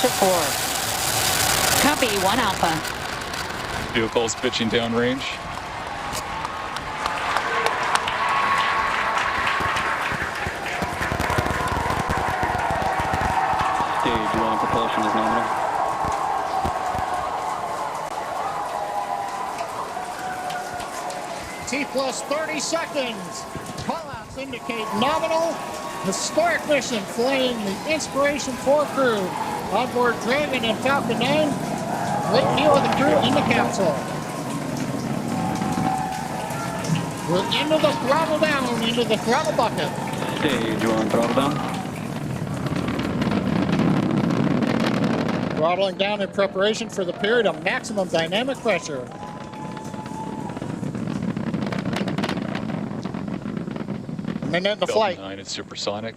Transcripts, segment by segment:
to 4. Copy, 1 Alpha. Vehicle's pitching downrange. Stage 1 propulsion is nominal. T plus 30 seconds. Callouts indicate nominal. Historic mission flying the Inspiration-4 crew. Onboard Dragon and Falcon 9. Great view of the crew in the capsule. We're into the throttle down, into the throttle bucket. Stage 1 throttle down. Throttling down in preparation for the period of maximum dynamic pressure. A minute into flight. 9 is supersonic.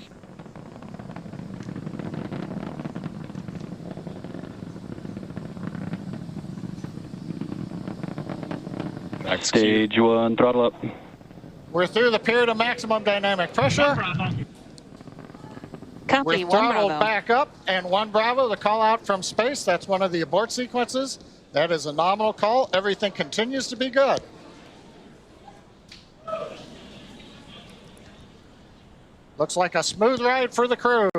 Max Stage 1 throttle up. We're through the period of maximum dynamic pressure. Copy, We're 1 throttled Bravo. back up, and 1 Bravo, the call out from space. That's one of the abort sequences. That is a nominal call. Everything continues to be good. Looks like a smooth ride for the crew.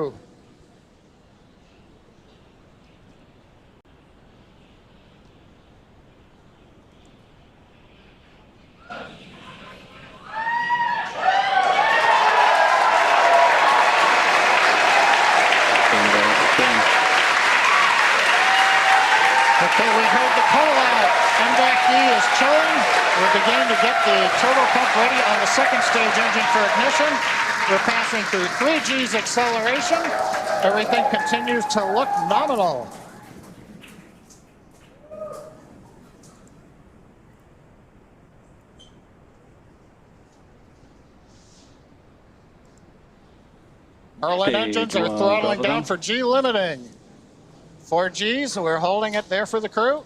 Okay, we heard the call out. MVAC-D is chilling. We're beginning to get the turbo pump ready on the second stage engine for ignition. We're passing through 3 G's acceleration. Everything continues to look nominal. Merlin engines are throttling down for G limiting. 4 Gs, we're holding it there for the crew.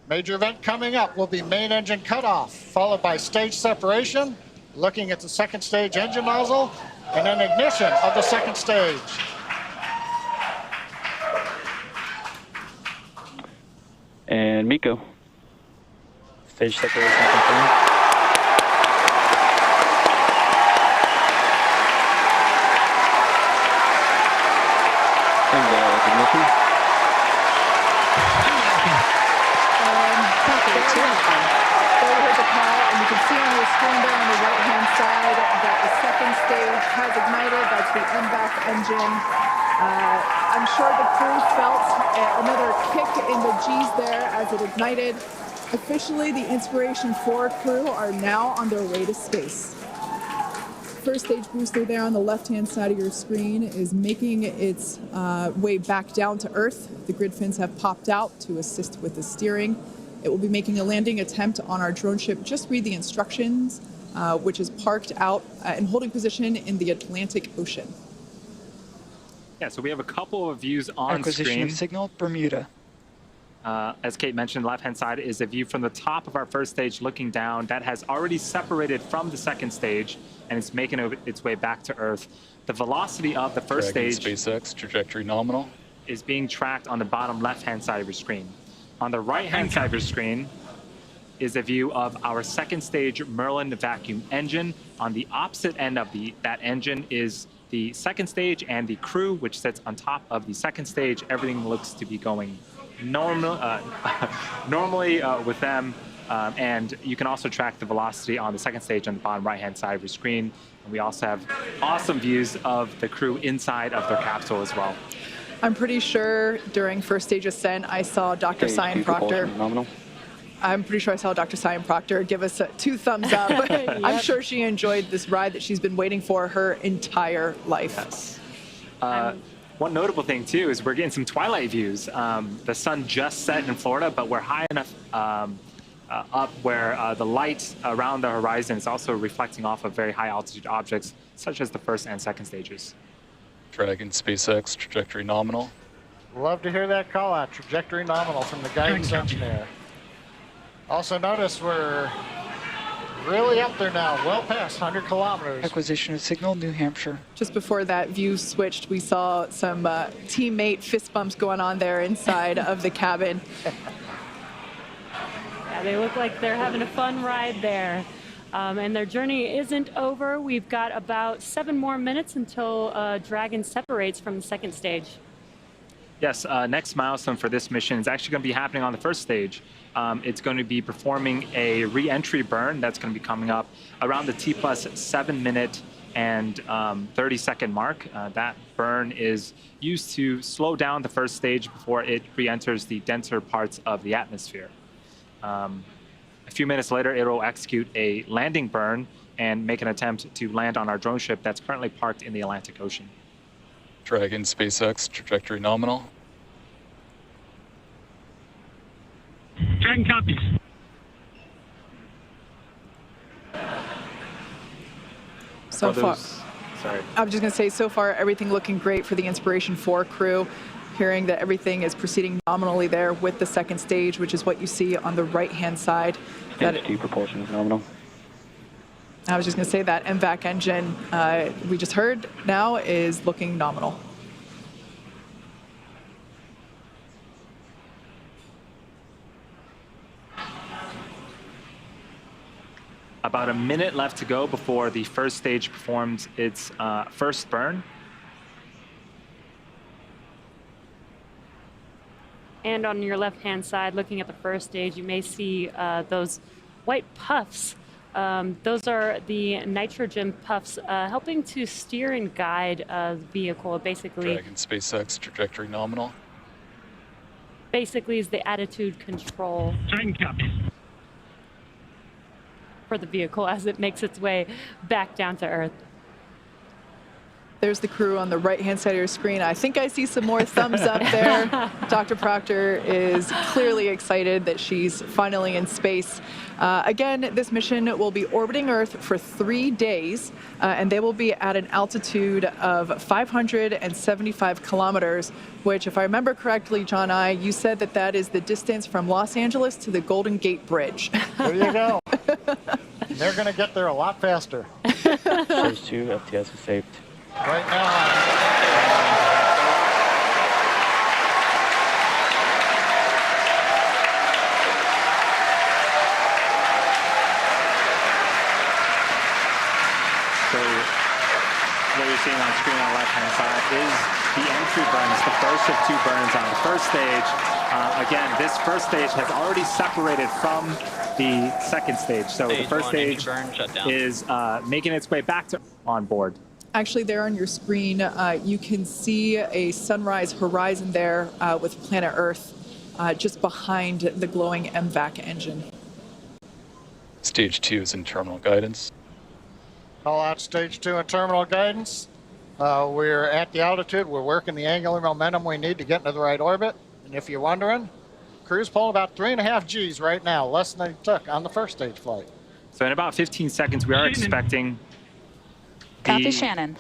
Major event coming up will be main engine cutoff, followed by stage separation, looking at the second stage engine nozzle, and then ignition of the second stage. And Miko. Stage separation confirmed. Ignition. Copy, 2 Alpha. There we heard the call, and you can see on your screen there on the right-hand side that the second stage has ignited. That's the MVAC engine. I'm sure the crew felt another kick in the G's there as it ignited. Officially, the Inspiration-4 crew are now on their way to space. First stage booster there on the left-hand side of your screen is making its way back down to Earth. The grid fins have popped out to assist with the steering. It will be making a landing attempt on our drone ship. Just read the instructions, which is parked out and holding position in the Atlantic Ocean. Yeah, so we have a couple of views on Acquisition screen. of signal, Bermuda. As Kate mentioned, the left-hand side is a view from the top of our first stage looking down. That has already separated from the second stage, and it's making its way back to Earth. The velocity of the first Dragon stage SpaceX, trajectory nominal. is being tracked on the bottom left-hand side of your screen. On the right-hand side of your screen is a view of our second stage Merlin vacuum engine. On the opposite end of that engine is the second stage and the crew, which sits on top of the second stage. Everything looks to be going normally with them. And you can also track the velocity on the second stage on the bottom right-hand side of your screen. And we also have awesome views of the crew inside of their capsule as well. I'm pretty sure during first stage ascent, I saw Dr. Cyan Proctor. Nominal. I'm pretty sure I saw Dr. Cyan Proctor give us 2 thumbs up. Yep. I'm sure she enjoyed this ride that she's been waiting for her entire life. Yes. One notable thing, too, is we're getting some twilight views. The sun just set in Florida, but we're high enough up where the light around the horizon is also reflecting off of very high altitude objects, such as the first and second stages. Dragon SpaceX, trajectory nominal. Love to hear that call out, trajectory nominal from the guidance engineer. Also notice we're really up there now, well past 100 kilometers. Acquisition of signal, New Hampshire. Just before that view switched, we saw some teammate fist bumps going on there inside of the cabin. Yeah, they look like they're having a fun ride there. And their journey isn't over. We've got about 7 more minutes until Dragon separates from the second stage. Yes, next milestone for this mission is actually going to be happening on the first stage. It's going to be performing a re-entry burn that's going to be coming up around the T plus 7 minute and 30-second mark. That burn is used to slow down the first stage before it re-enters the denser parts of the atmosphere. A few minutes later, it will execute a landing burn and make an attempt to land on our drone ship that's currently parked in the Atlantic Ocean. Dragon SpaceX, trajectory nominal. Dragon copies. So far, Sorry. I was just going to say, so far, everything looking great for the Inspiration-4 crew. Hearing that everything is proceeding nominally there with the second stage, which is what you see on the right-hand side. Stage 2 propulsion is nominal. I was just going to say that MVAC engine we just heard now is looking nominal. About a minute left to go before the first stage performs its first burn. And on your left-hand side, looking at the first stage, you may see those white puffs. Those are the nitrogen puffs helping to steer and guide the vehicle. Basically, Dragon SpaceX, trajectory nominal. basically is the attitude control Dragon copies. for the vehicle as it makes its way back down to Earth. There's the crew on the right-hand side of your screen. I think I see some more thumbs up there. Dr. Proctor is clearly excited that she's finally in space. Again, this mission will be orbiting Earth for 3 days, and they will be at an altitude of 575 kilometers, which, if I remember correctly, John you said that that is the distance from Los Angeles to the Golden Gate Bridge. There you go. They're going to get there a lot faster. Stage 2, FTS is saved. Right now, So what you're seeing on screen on the left-hand side is the entry burn. It's the first of 2 burns on the first stage. Again, this first stage has already separated from the second stage. So the first stage is making its way back to on board. Actually, there on your screen, you can see a sunrise horizon there with planet Earth just behind the glowing MVAC engine. Stage 2 is in terminal guidance. call out stage 2 and terminal guidance. We're at the altitude. We're working the angular momentum we need to get into the right orbit. And if you're wondering, crew's pulling about 3.5 Gs right now, less than they took on the first stage flight. So in about 15 seconds, we are expecting Copy, Shannon.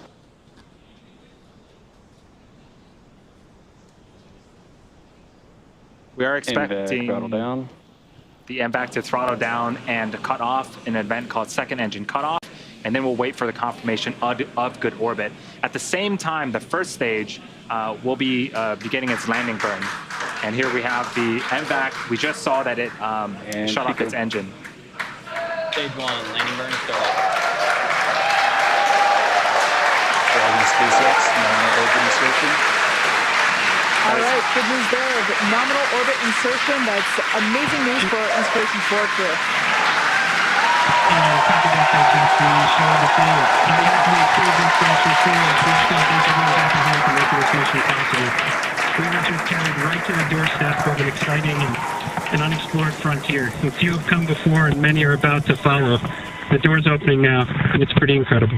We are expecting throttle down. the MVAC to throttle down and cut off in an event called second engine cutoff, and then we'll wait for the confirmation of good orbit. At the same time, the first stage will be beginning its landing burn. And here we have the MVAC. We just saw that it shut off its engine. Stage 1, landing burn started. Dragon SpaceX, nominal orbit insertion. All right, good news there of nominal orbit insertion. That's amazing news for our Inspiration-4 crew. Copy that, Stage 3. Show the field. On behalf of the crew of Inspiration-4, please thank everyone back at home for making this mission possible. We were just carried right to the doorstep of an exciting and unexplored frontier. A few have come before and many are about to follow. The door's opening now, and it's pretty incredible.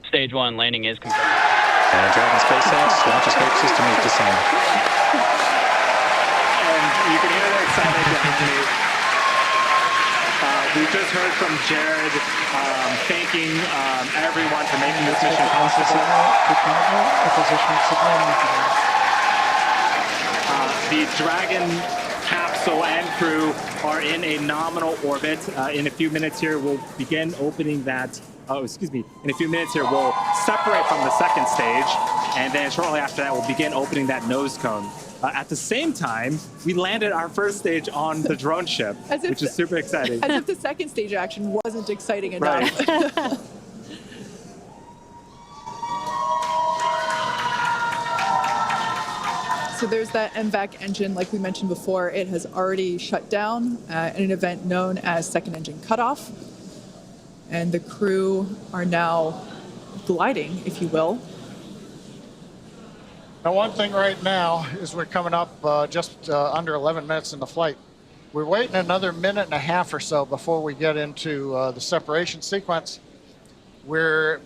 Stage 1, landing is confirmed. Dragon SpaceX, launch escape system is disarmed. And you can hear the excitement behind me. We just heard from Jared thanking everyone for making this mission possible. The Dragon capsule capsule and crew are in a nominal orbit. In a few minutes here, we'll begin opening that. Oh, excuse me. In a few minutes here, we'll separate from the second stage, and then shortly after that, we'll begin opening that nose cone. At the same time, we landed our first stage on the drone ship, which is super exciting. As if the second stage action wasn't exciting enough. Right. So there's that MVAC engine, like we mentioned before. It has already shut down in an event known as second engine cutoff. And the crew are now gliding, if you will. Now, one thing right now is we're coming up just under 11 minutes in the flight. We're waiting another minute and a half or so before we get into the separation sequence. The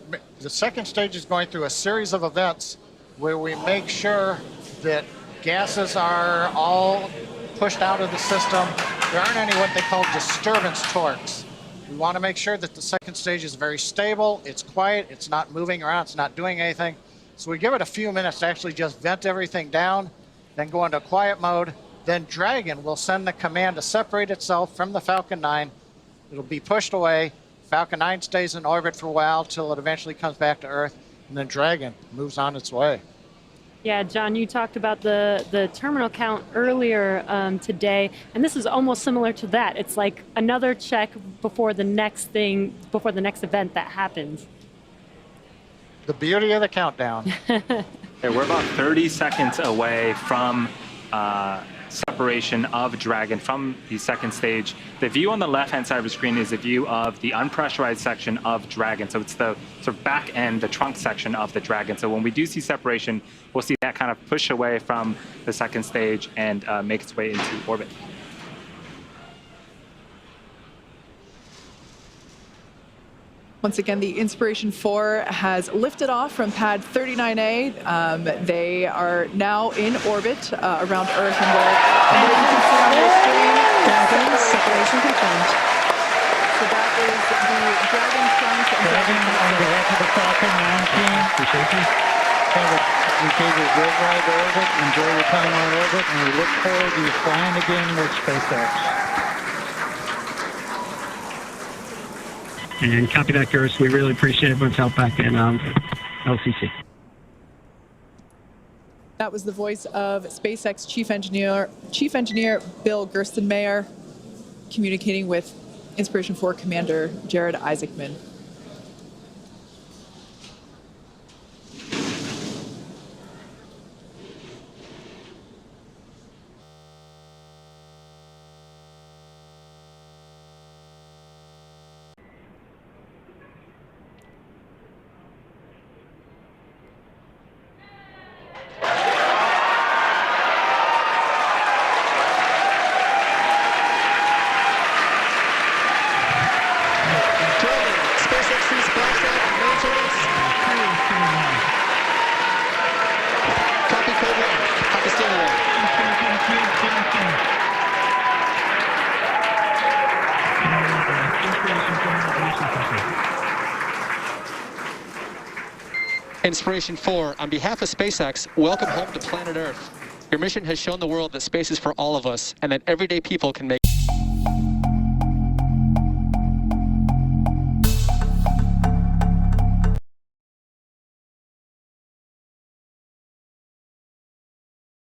second stage is going through a series of events where we make sure that gases are all pushed out of the system. There aren't any what they call disturbance torques. We want to make sure that the second stage is very stable, it's quiet, it's not moving around, it's not doing anything. So we give it a few minutes to actually just vent everything down, then go into quiet mode. Then Dragon will send the command to separate itself from the Falcon 9. It'll be pushed away. Falcon 9 stays in orbit for a while till it eventually comes back to Earth, and then Dragon moves on its way. Yeah, John, you talked about the terminal count earlier today, and this is almost similar to that. It's like another check before the next event that happens. The beauty of the countdown. Okay, we're about 30 seconds away from separation of Dragon from the second stage. The view on the left-hand side of the screen is a view of the unpressurized section of Dragon. So it's the sort of back end, the trunk section of the Dragon. So when we do see separation, we'll see that kind of push away from the second stage and make its way into orbit. Once again, the Inspiration-4 has lifted off from pad 39A. They are now in orbit around Earth, and there you can see on your screen. Dragon separation confirmed. So that is the Dragon trunk. Dragon, on behalf of the Falcon 9 team, we gave you a great ride to orbit. Enjoy your time on orbit, and we look forward to you flying again with SpaceX. And copy that, Curtis. We really appreciate everyone's help back in LCC. That was the voice of SpaceX Chief Engineer Bill Gerstenmaier communicating with Inspiration-4 Commander Jared Isaacman. Inspiration-4, on behalf of SpaceX, welcome home to planet Earth. Your mission has shown the world that space is for all of us, and that everyday people can make